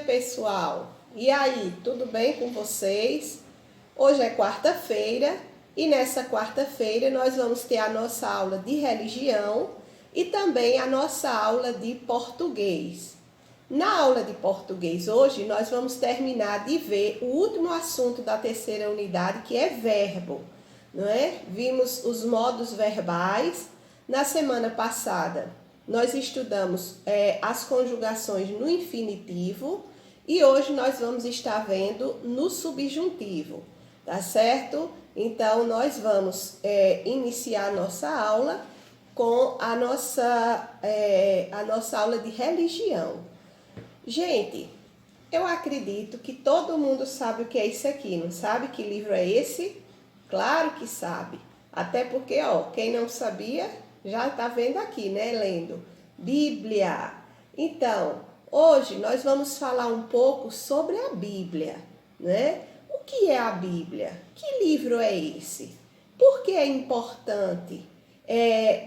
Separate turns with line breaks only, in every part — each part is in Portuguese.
pessoal! E aí, tudo bem com vocês? Hoje é quarta-feira e nessa quarta-feira nós vamos ter a nossa aula de religião e também a nossa aula de português. Na aula de português hoje nós vamos terminar de ver o último assunto da terceira unidade, que é verbo, não é? Vimos os modos verbais. Na semana passada nós estudamos as conjugações no infinitivo e hoje nós vamos estar vendo no subjuntivo, tá certo? Então nós vamos iniciar a nossa aula com a nossa aula de religião. Gente, eu acredito que todo mundo sabe o que é isso aqui, não sabe que livro é esse? Claro que sabe, até porque, quem não sabia já está vendo aqui, né, lendo. Bíblia. Então, hoje nós vamos falar um pouco sobre a Bíblia, né? O que é a Bíblia? Que livro é esse? Por que é importante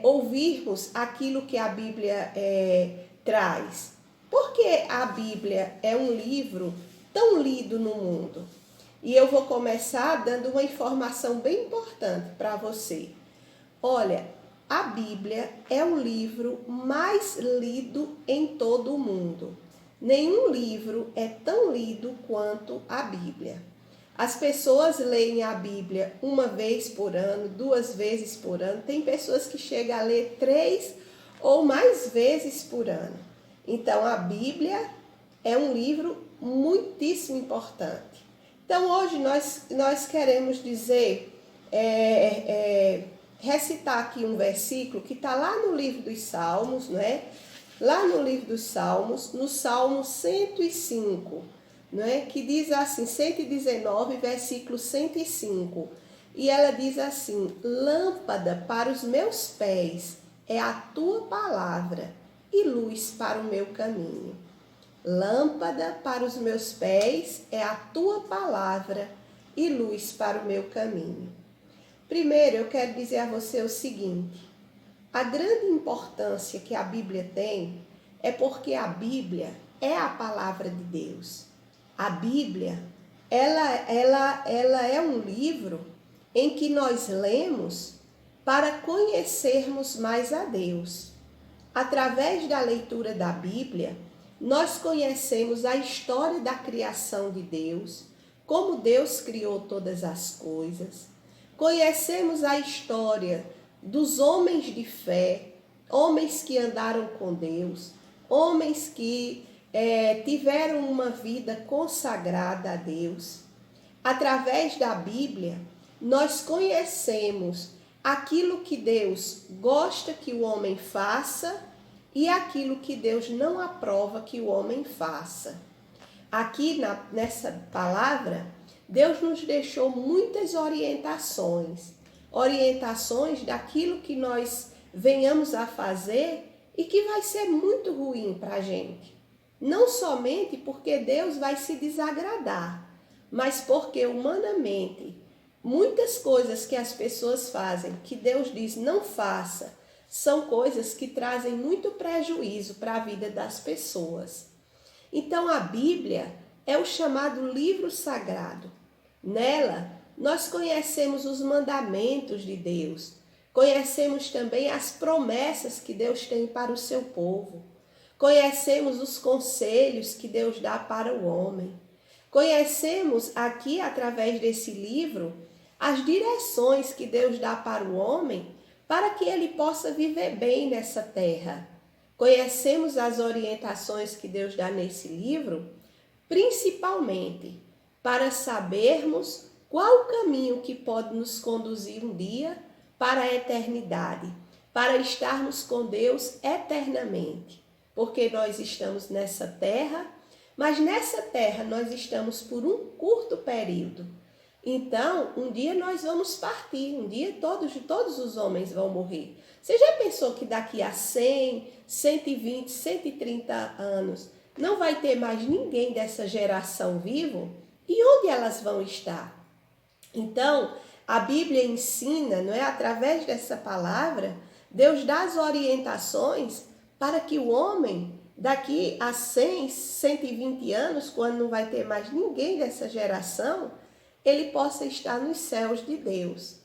ouvirmos aquilo que a Bíblia traz? Por que a Bíblia é um livro tão lido no mundo? E eu vou começar dando uma informação bem importante para você. Olha, a Bíblia é o livro mais lido em todo o mundo. Nenhum livro é tão lido quanto a Bíblia. As pessoas leem a Bíblia uma vez por ano, 2 vezes por ano. Tem pessoas que chegam a ler 3 ou mais vezes por ano. Então, a Bíblia é um livro muitíssimo importante. Então, hoje nós queremos recitar aqui um versículo que está lá no livro dos Salmos, né? Lá no livro dos Salmos, no Salmo 105, né? Que diz assim, 119, versículo 105. E ela diz assim: lâmpada para os meus pés é a tua palavra e luz para o meu caminho. Lâmpada para os meus pés é a tua palavra e luz para o meu caminho. Primeiro, eu quero dizer a você o seguinte: a grande importância que a Bíblia tem é porque a Bíblia é a palavra de Deus. A Bíblia, ela é um livro em que nós lemos para conhecermos mais a Deus. Através da leitura da Bíblia, nós conhecemos a história da criação de Deus, como Deus criou todas as coisas. Conhecemos a história dos homens de fé, homens que andaram com Deus, homens que tiveram uma vida consagrada a Deus. Através da Bíblia, nós conhecemos aquilo que Deus gosta que o homem faça e aquilo que Deus não aprova que o homem faça. Aqui nessa palavra, Deus nos deixou muitas orientações daquilo que nós venhamos a fazer e que vai ser muito ruim para a gente. Não somente porque Deus vai se desagradar, mas porque humanamente muitas coisas que as pessoas fazem, que Deus diz não faça, são coisas que trazem muito prejuízo para a vida das pessoas. Então a Bíblia é o chamado livro sagrado. Nela, nós conhecemos os mandamentos de Deus, conhecemos também as promessas que Deus tem para o seu povo, conhecemos os conselhos que Deus dá para o homem, conhecemos aqui, através desse livro, as direções que Deus dá para o homem para que ele possa viver bem nessa terra. Conhecemos as orientações que Deus dá nesse livro, principalmente para sabermos qual o caminho que pode nos conduzir um dia para a eternidade, para estarmos com Deus eternamente. Porque nós estamos nessa terra, mas nessa terra nós estamos por um curto período. Então, um dia nós vamos partir, um dia todos os homens vão morrer. Você já pensou que daqui a 100, 120, 130 anos não vai ter mais ninguém dessa geração vivo? E onde elas vão estar? Então, a Bíblia ensina, não é? Através dessa palavra, Deus dá as orientações para que o homem daqui a 100, 120 anos, quando não vai ter mais ninguém dessa geração, ele possa estar nos céus de Deus.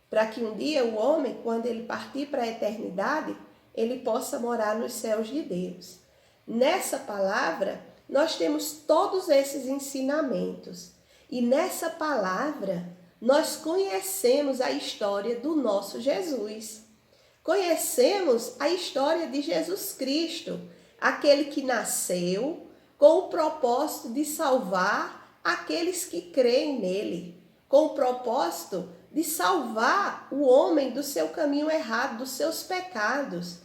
Para que um dia o homem, quando ele partir para a eternidade, ele possa morar nos céus de Deus. Nessa palavra, nós temos todos esses ensinamentos. E nessa palavra, nós conhecemos a história do nosso Jesus. Conhecemos a história de Jesus Cristo, aquele que nasceu com o propósito de salvar aqueles que creem nele, com o propósito de salvar o homem do seu caminho errado, dos seus pecados.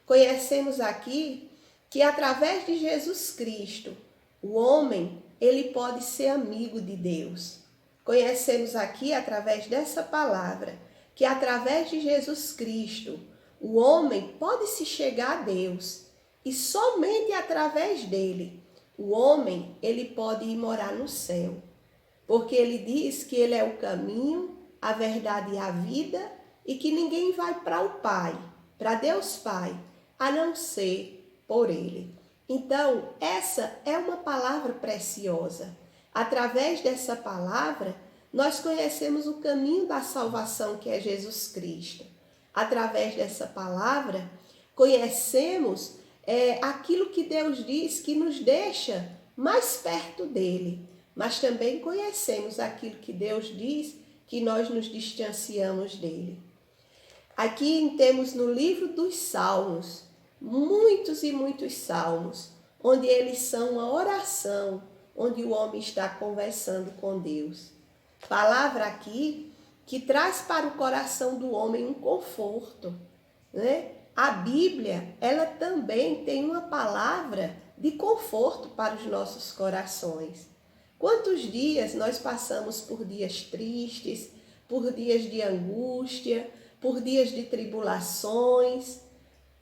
Conhecemos aqui que através de Jesus Cristo, o homem, ele pode ser amigo de Deus. Conhecemos aqui, através dessa palavra, que através de Jesus Cristo, o homem pode se chegar a Deus. E somente através dele, o homem, ele pode ir morar no céu. Porque ele diz que ele é o caminho, a verdade e a vida, e que ninguém vai para o Pai, para Deus Pai, a não ser por ele. Então, essa é uma palavra preciosa. Através dessa palavra, nós conhecemos o caminho da salvação, que é Jesus Cristo. Através dessa palavra, conhecemos aquilo que Deus diz que nos deixa mais perto dele. Mas também conhecemos aquilo que Deus diz que nós nos distanciamos dele. Aqui temos no livro dos Salmos, muitos e muitos salmos, onde eles são uma oração, onde o homem está conversando com Deus. Palavra aqui que traz para o coração do homem um conforto, né? A Bíblia, ela também tem uma palavra de conforto para os nossos corações. Quantos dias nós passamos por dias tristes, por dias de angústia, por dias de tribulações,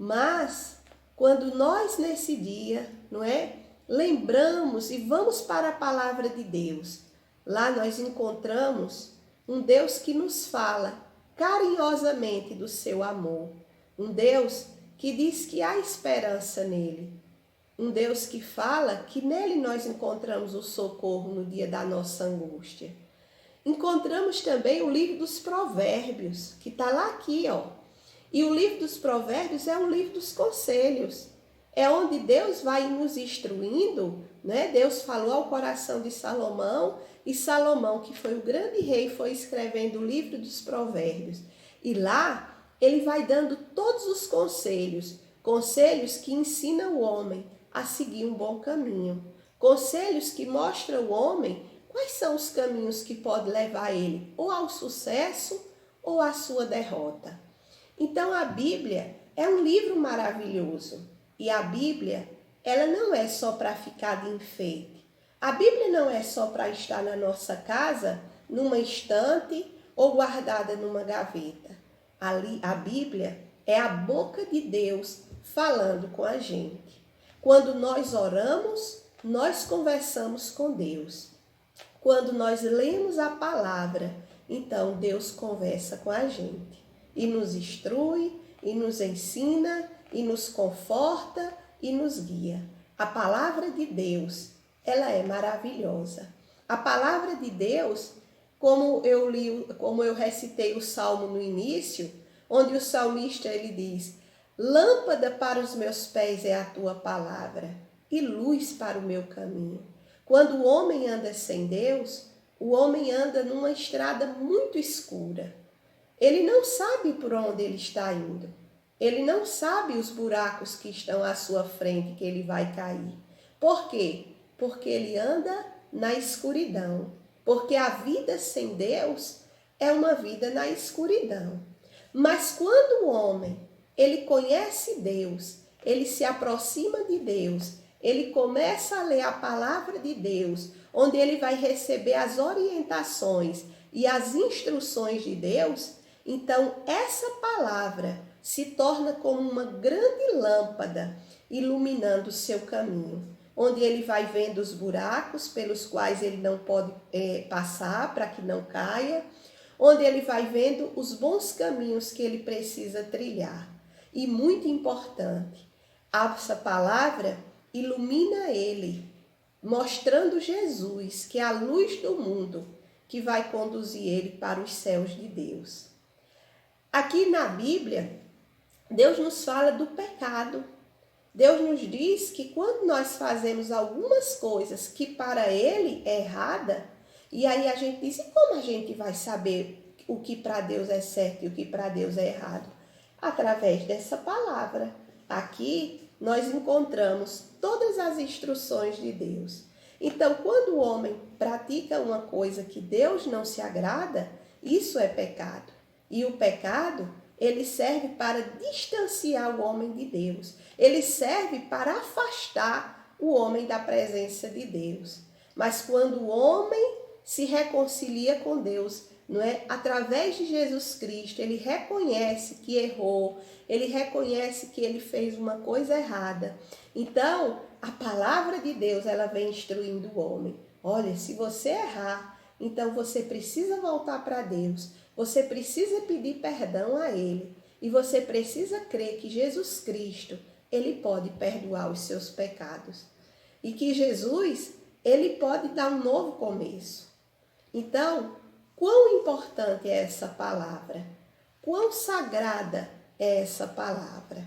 mas quando nós nesse dia, não é, lembramos e vamos para a palavra de Deus, lá nós encontramos um Deus que nos fala carinhosamente do seu amor, um Deus que diz que há esperança nele, um Deus que fala que nele nós encontramos o socorro no dia da nossa angústia. Encontramos também o livro dos Provérbios, que está lá aqui, ó. E o livro dos Provérbios é um livro dos conselhos. É onde Deus vai nos instruindo, né? Deus falou ao coração de Salomão, e Salomão, que foi o grande rei, foi escrevendo o livro dos Provérbios. E lá ele vai dando todos os conselhos, conselhos que ensinam o homem a seguir um bom caminho, conselhos que mostram ao homem quais são os caminhos que pode levar ele ou ao sucesso ou à sua derrota. Então a Bíblia é um livro maravilhoso. E a Bíblia, ela não é só para ficar de enfeite. A Bíblia não é só para estar na nossa casa, numa estante ou guardada numa gaveta. A Bíblia é a boca de Deus falando com a gente. Quando nós oramos, nós conversamos com Deus. Quando nós lemos a palavra, então Deus conversa com a gente. E nos instrui, e nos ensina, e nos conforta, e nos guia. A palavra de Deus, ela é maravilhosa. A palavra de Deus, como eu recitei o Salmo no início, onde o salmista ele diz: lâmpada para os meus pés é a tua palavra e luz para o meu caminho. Quando o homem anda sem Deus, o homem anda numa estrada muito escura. Ele não sabe por onde ele está indo. Ele não sabe os buracos que estão à sua frente, que ele vai cair. Por quê? Porque ele anda na escuridão. Porque a vida sem Deus é uma vida na escuridão. Mas quando o homem, ele conhece Deus, ele se aproxima de Deus, ele começa a ler a palavra de Deus, onde ele vai receber as orientações e as instruções de Deus, então essa palavra se torna como uma grande lâmpada iluminando o seu caminho, onde ele vai vendo os buracos pelos quais ele não pode passar para que não caia, onde ele vai vendo os bons caminhos que ele precisa trilhar. E muito importante, essa palavra, ilumina ele, mostrando Jesus, que é a luz do mundo, que vai conduzir ele para os céus de Deus. Aqui na Bíblia, Deus nos fala do pecado. Deus nos diz que quando nós fazemos algumas coisas que para Ele é errada, e aí a gente diz, e como a gente vai saber o que para Deus é certo e o que para Deus é errado? Através dessa palavra. Aqui nós encontramos todas as instruções de Deus. Então, quando o homem pratica uma coisa que Deus não se agrada, isso é pecado. E o pecado, ele serve para distanciar o homem de Deus. Ele serve para afastar o homem da presença de Deus. Mas quando o homem se reconcilia com Deus, não é? Através de Jesus Cristo, ele reconhece que errou, ele reconhece que ele fez uma coisa errada. Então, a palavra de Deus, ela vem instruindo o homem. Olha, se você errar, então você precisa voltar para Deus. Você precisa pedir perdão a Ele. E você precisa crer que Jesus Cristo, Ele pode perdoar os seus pecados. E que Jesus, Ele pode dar um novo começo. Então, quão importante é essa palavra? Quão sagrada é essa palavra?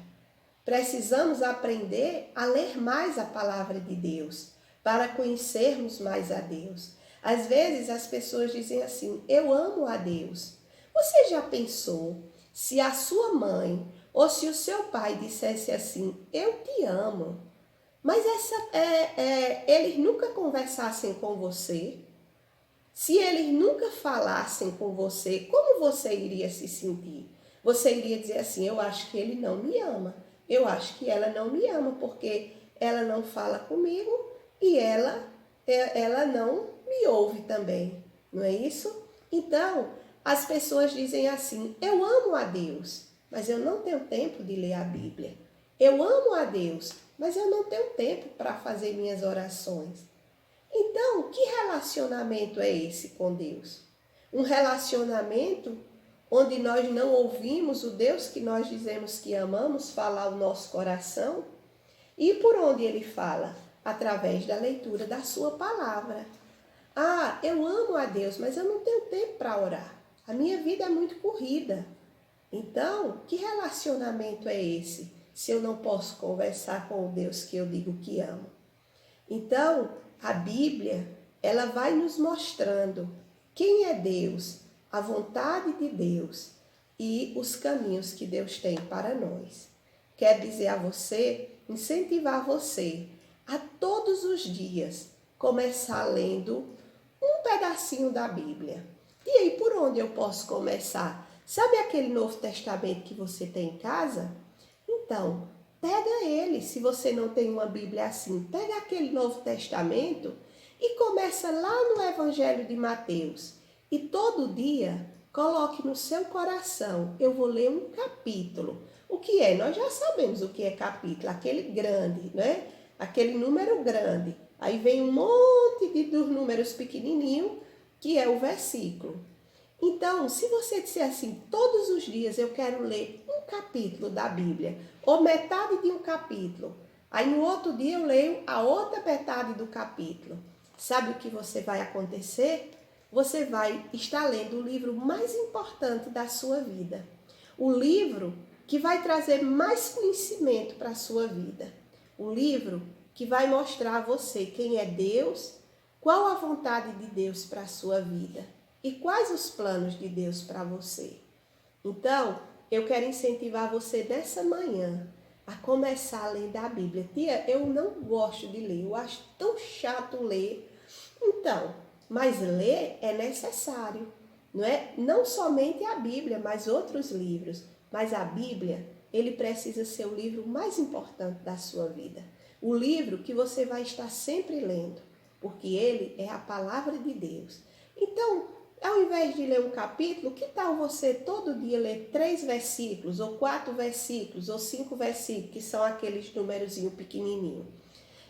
Precisamos aprender a ler mais a palavra de Deus, para conhecermos mais a Deus. Às vezes as pessoas dizem assim, eu amo a Deus. Você já pensou se a sua mãe ou se o seu pai dissesse assim, eu te amo, mas eles nunca conversassem com você? Se eles nunca falassem com você, como você iria se sentir? Você iria dizer assim, eu acho que ele não me ama. Eu acho que ela não me ama, porque ela não fala comigo e ela não me ouve também. Não é isso? Então, as pessoas dizem assim, eu amo a Deus, mas eu não tenho tempo de ler a Bíblia. Eu amo a Deus, mas eu não tenho tempo para fazer minhas orações. Então, que relacionamento é esse com Deus? Um relacionamento onde nós não ouvimos o Deus que nós dizemos que amamos falar o nosso coração? E por onde ele fala? Através da leitura da sua palavra. Ah, eu amo a Deus, mas eu não tenho tempo para orar. A minha vida é muito corrida. Então, que relacionamento é esse, se eu não posso conversar com o Deus que eu digo que amo? Então, a Bíblia, ela vai nos mostrando quem é Deus, a vontade de Deus e os caminhos que Deus tem para nós. Quer dizer a você, incentivar você a todos os dias começar lendo um pedacinho da Bíblia. E aí, por onde eu posso começar? Sabe aquele Novo Testamento que você tem em casa? Então, pega ele, se você não tem uma Bíblia assim, pega aquele Novo Testamento e começa lá no Evangelho de Mateus. E todo dia, coloque no seu coração, eu vou ler um capítulo. O que é? Nós já sabemos o que é capítulo, aquele grande, né? Aquele número grande. Aí vem um monte dos números pequenininhos, que é o versículo. Então, se você disser assim, todos os dias eu quero ler um capítulo da Bíblia, ou metade de um capítulo, aí no outro dia eu leio a outra metade do capítulo, sabe o que você vai acontecer? Você vai estar lendo o livro mais importante da sua vida. O livro que vai trazer mais conhecimento para a sua vida. O livro que vai mostrar a você quem é Deus, qual a vontade de Deus para a sua vida e quais os planos de Deus para você. Então, eu quero incentivar você nessa manhã a começar a ler da Bíblia. Tia, eu não gosto de ler, eu acho tão chato ler. Então, mas ler é necessário, não é? Não somente a Bíblia, mas outros livros. Mas a Bíblia, ele precisa ser o livro mais importante da sua vida. O livro que você vai estar sempre lendo, porque ele é a palavra de Deus. Então, ao invés de ler um capítulo, que tal você todo dia ler 3 versículos, ou 4 versículos, ou 5 versículos, que são aqueles numerozinhos pequenininhos?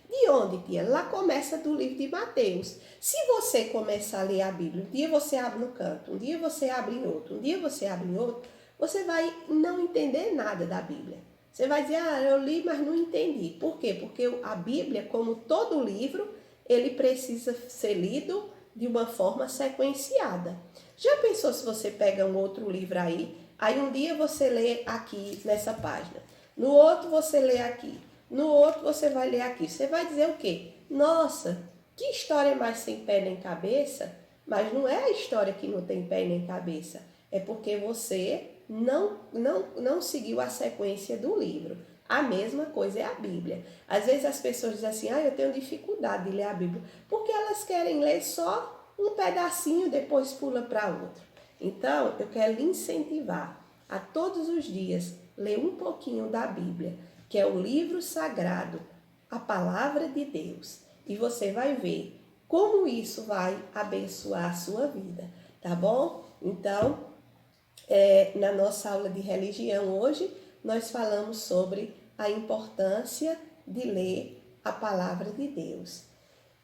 De onde, tia? Lá começa do livro de Mateus. Se você começar a ler a Bíblia, um dia você abre no canto, um dia você abre em outro, um dia você abre em outro, você vai não entender nada da Bíblia. Você vai dizer, eu li, mas não entendi. Por quê? Porque a Bíblia, como todo livro, ele precisa ser lido de uma forma sequenciada. Já pensou se você pega um outro livro aí um dia você lê aqui nessa página, no outro você lê aqui, no outro você vai ler aqui. Você vai dizer o quê? Nossa, que história mais sem pé nem cabeça? Mas não é a história que não tem pé nem cabeça. É porque você não seguiu a sequência do livro. A mesma coisa é a Bíblia. Às vezes as pessoas dizem assim, eu tenho dificuldade de ler a Bíblia, porque elas querem ler só um pedacinho, depois pula para outro. Então, eu quero lhe incentivar a todos os dias ler um pouquinho da Bíblia, que é o livro sagrado, a palavra de Deus. E você vai ver como isso vai abençoar a sua vida, tá bom? Então, na nossa aula de religião hoje, nós falamos sobre a importância de ler a palavra de Deus.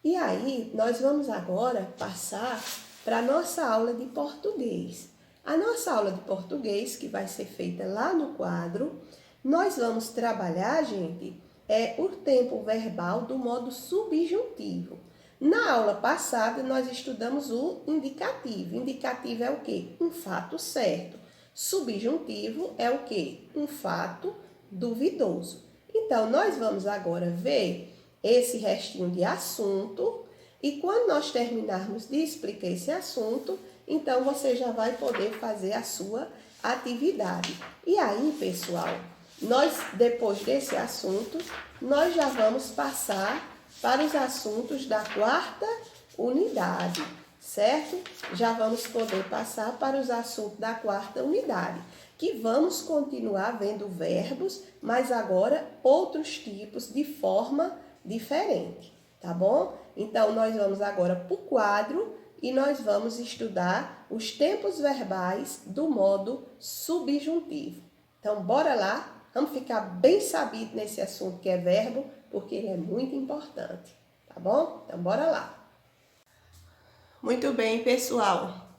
E aí, nós vamos agora passar para a nossa aula de português. A nossa aula de português, que vai ser feita lá no quadro, nós vamos trabalhar, gente, o tempo verbal do modo subjuntivo. Na aula passada, nós estudamos o indicativo. Indicativo é o quê? Um fato certo. Subjuntivo é o quê? Um fato duvidoso. Então, nós vamos agora ver esse restinho de assunto e quando nós terminarmos de explicar esse assunto, então você já vai poder fazer a sua atividade. E aí, pessoal, nós, depois desse assunto, nós já vamos passar para os assuntos da quarta unidade, certo? Já vamos poder passar para os assuntos da quarta unidade, que vamos continuar vendo verbos, mas agora outros tipos de forma diferente, tá bom? Então, nós vamos agora para o quadro e nós vamos estudar os tempos verbais do modo subjuntivo. Então, bora lá, vamos ficar bem sabido nesse assunto que é verbo, porque ele é muito importante, tá bom? Então, bora lá. Muito bem, pessoal.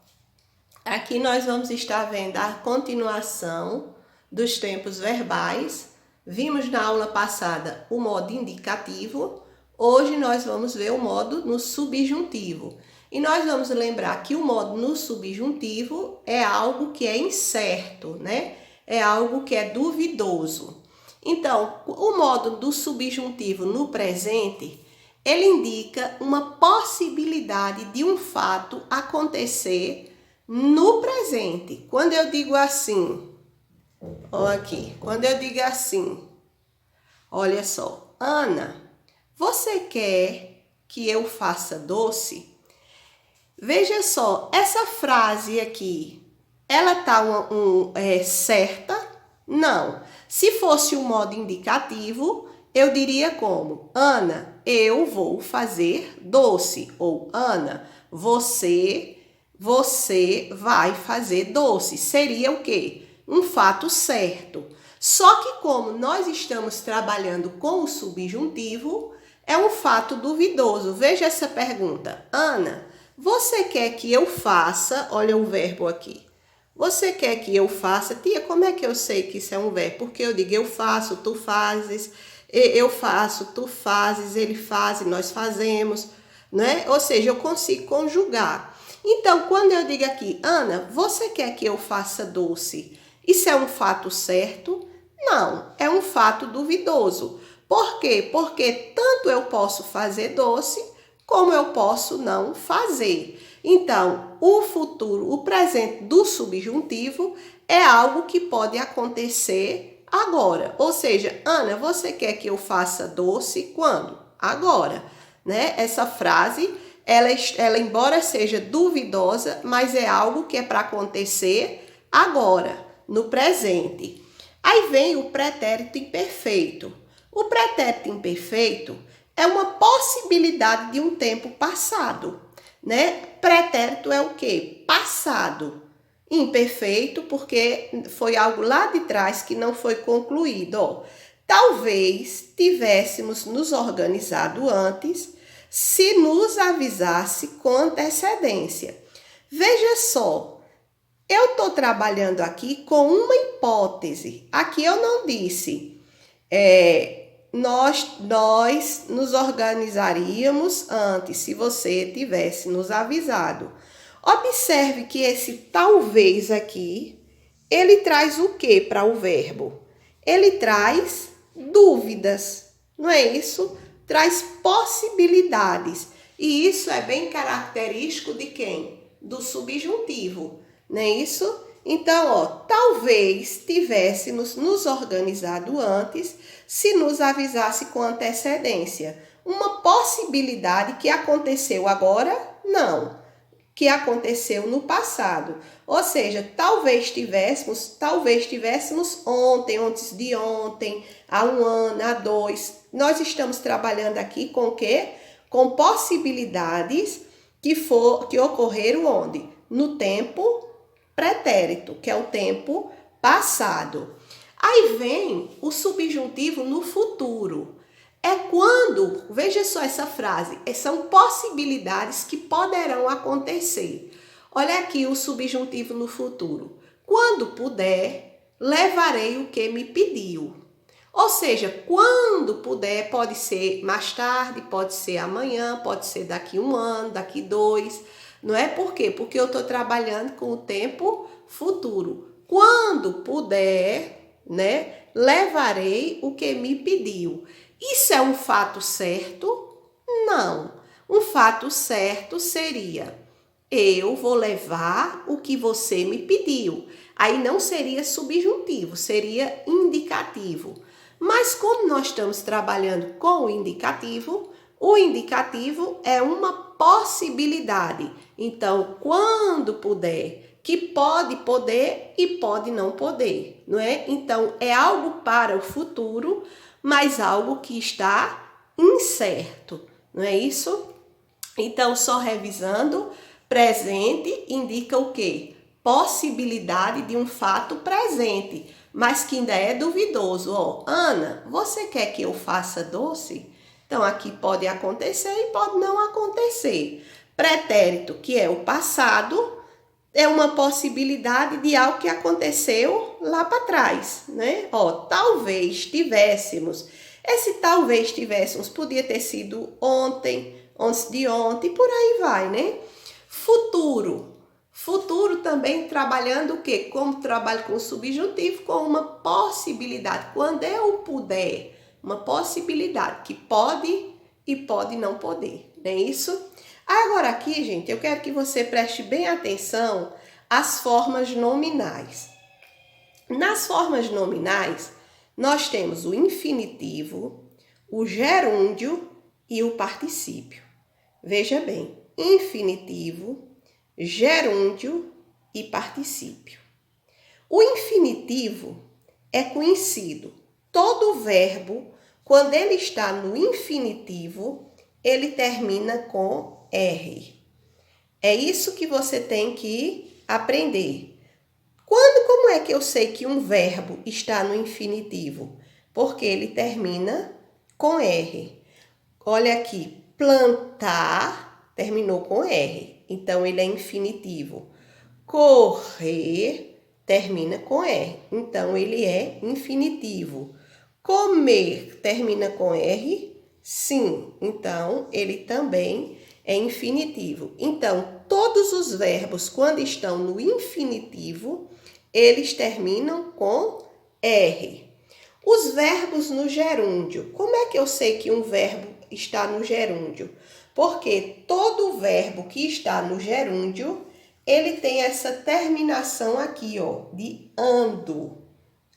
Aqui nós vamos estar vendo a continuação dos tempos verbais. Vimos na aula passada o modo indicativo. Hoje nós vamos ver o modo no subjuntivo. E nós vamos lembrar que o modo no subjuntivo é algo que é incerto, né? É algo que é duvidoso. Então, o modo do subjuntivo no presente, ele indica uma possibilidade de um fato acontecer no presente. Quando eu digo assim, olha aqui, quando eu digo assim, olha só, Ana, você quer que eu faça doce? Veja só, essa frase aqui, ela tá certa? Não. Se fosse um modo indicativo, eu diria como? Ana, eu vou fazer doce. Ou Ana, você vai fazer doce. Seria o quê? Um fato certo. Só que como nós estamos trabalhando com o subjuntivo, é um fato duvidoso. Veja essa pergunta. Ana, você quer que eu faça? Olha o verbo aqui. Você quer que eu faça? Tia, como é que eu sei que isso é um verbo? Porque eu digo eu faço, tu fazes, eu faço, tu fazes, ele faz, nós fazemos, né? Ou seja, eu consigo conjugar. Então, quando eu digo aqui, Ana, você quer que eu faça doce? Isso é um fato certo? Não, é um fato duvidoso. Por quê? Porque tanto eu posso fazer doce, como eu posso não fazer. Então, o futuro, o presente do subjuntivo é algo que pode acontecer agora. Ou seja, Ana, você quer que eu faça doce quando? Agora, né? Essa frase, ela embora seja duvidosa, mas é algo que é para acontecer agora, no presente. Aí vem o pretérito imperfeito. O pretérito imperfeito é uma possibilidade de um tempo passado, né? Pretérito é o quê? Passado. Imperfeito porque foi algo lá de trás que não foi concluído. Ó, talvez tivéssemos nos organizado antes se nos avisasse com antecedência. Veja só, eu estou trabalhando aqui com uma hipótese. Aqui eu não disse nós nos organizaríamos antes, se você tivesse nos avisado. Observe que esse talvez aqui, ele traz o que para o verbo? Ele traz dúvidas, não é isso? Traz possibilidades. E isso é bem característico de quem? Do subjuntivo, não é isso? Então, talvez tivéssemos nos organizado antes se nos avisasse com antecedência. Uma possibilidade que aconteceu agora? Não. Que aconteceu no passado. Ou seja, talvez tivéssemos ontem, antes de ontem, há 1 ano, há 2. Nós estamos trabalhando aqui com o quê? Com possibilidades que ocorreram onde? No tempo pretérito, que é o tempo passado. Aí vem o subjuntivo no futuro. É quando, veja só essa frase, são possibilidades que poderão acontecer. Olha aqui o subjuntivo no futuro. Quando puder, levarei o que me pediu. Ou seja, quando puder, pode ser mais tarde, pode ser amanhã, pode ser daqui 1 ano, daqui 2. Não é por quê? Porque eu estou trabalhando com o tempo futuro. Quando puder, né, levarei o que me pediu. Isso é um fato certo? Não. Um fato certo seria: eu vou levar o que você me pediu. Aí não seria subjuntivo, seria indicativo. Mas como nós estamos trabalhando com o indicativo é uma possibilidade. Então, quando puder, que pode poder e pode não poder, não é? Então, é algo para o futuro, mas algo que está incerto, não é isso? Então, só revisando, presente indica o quê? Possibilidade de um fato presente, mas que ainda é duvidoso. Ana, você quer que eu faça doce? Então, aqui pode acontecer e pode não acontecer. Pretérito, que é o passado, é uma possibilidade de algo que aconteceu lá para trás, né? Talvez tivéssemos. Esse talvez tivéssemos podia ter sido ontem, antes de ontem, por aí vai, né? Futuro. Futuro também trabalhando o quê? Como trabalho com o subjuntivo, com uma possibilidade. Quando eu puder, uma possibilidade que pode e pode não poder, não é isso? Agora aqui, gente, eu quero que você preste bem atenção às formas nominais. Nas formas nominais, nós temos o infinitivo, o gerúndio e o particípio. Veja bem, infinitivo, gerúndio e particípio. O infinitivo é conhecido. Todo verbo, quando ele está no infinitivo, ele termina com R. É isso que você tem que aprender. Como é que eu sei que um verbo está no infinitivo? Porque ele termina com R. Olha aqui, plantar terminou com R, então ele é infinitivo. Correr termina com R, então ele é infinitivo. Comer termina com R, sim, então ele também é infinitivo. Então, todos os verbos, quando estão no infinitivo, eles terminam com R. Os verbos no gerúndio. Como é que eu sei que um verbo está no gerúndio? Porque todo verbo que está no gerúndio, ele tem essa terminação aqui, de ando.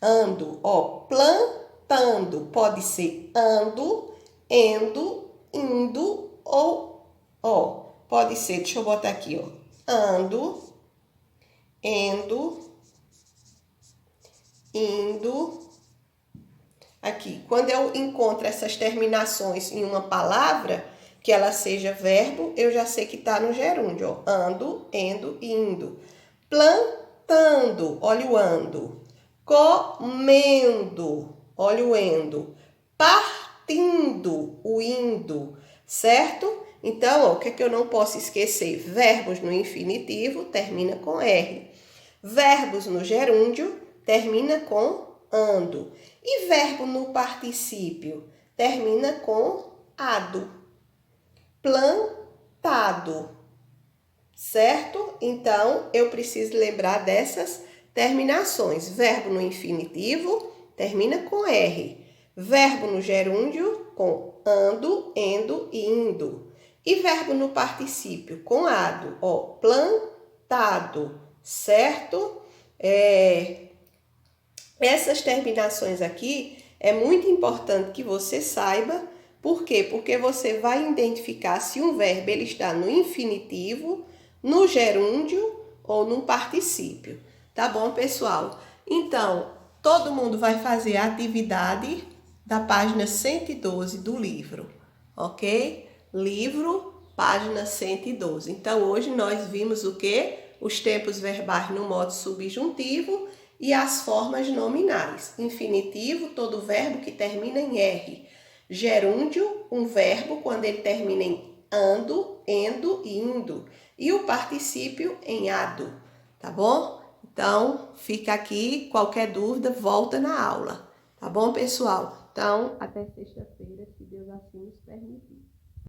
Ando, plantando. Pode ser ando, endo, indo ou, pode ser, deixa eu botar aqui, ando, endo, indo. Aqui, quando eu encontro essas terminações em uma palavra, que ela seja verbo, eu já sei que está no gerúndio, ando, endo, indo. Plantando, olha o ando. Comendo, olha o endo. Partindo, o indo, certo? Então, o que é que eu não posso esquecer? Verbos no infinitivo termina com R. Verbos no gerúndio termina com ando. E verbo no particípio termina com ado. Plantado. Certo? Então, eu preciso lembrar dessas terminações. Verbo no infinitivo termina com R. Verbo no gerúndio com ando, endo e indo. E verbo no particípio com ado, ó, plantado, certo? Essas terminações aqui é muito importante que você saiba. Por quê? Porque você vai identificar se um verbo ele está no infinitivo, no gerúndio ou no particípio. Tá bom, pessoal? Então, todo mundo vai fazer a atividade da página 112 do livro, ok? Livro, página 112. Então, hoje nós vimos o quê? Os tempos verbais no modo subjuntivo e as formas nominais. Infinitivo, todo verbo que termina em R. Gerúndio, um verbo quando ele termina em ando, endo e indo. E o particípio em ado, tá bom? Então, fica aqui. Qualquer dúvida, volta na aula. Tá bom, pessoal? Então, até sexta-feira, se Deus assim nos permitir.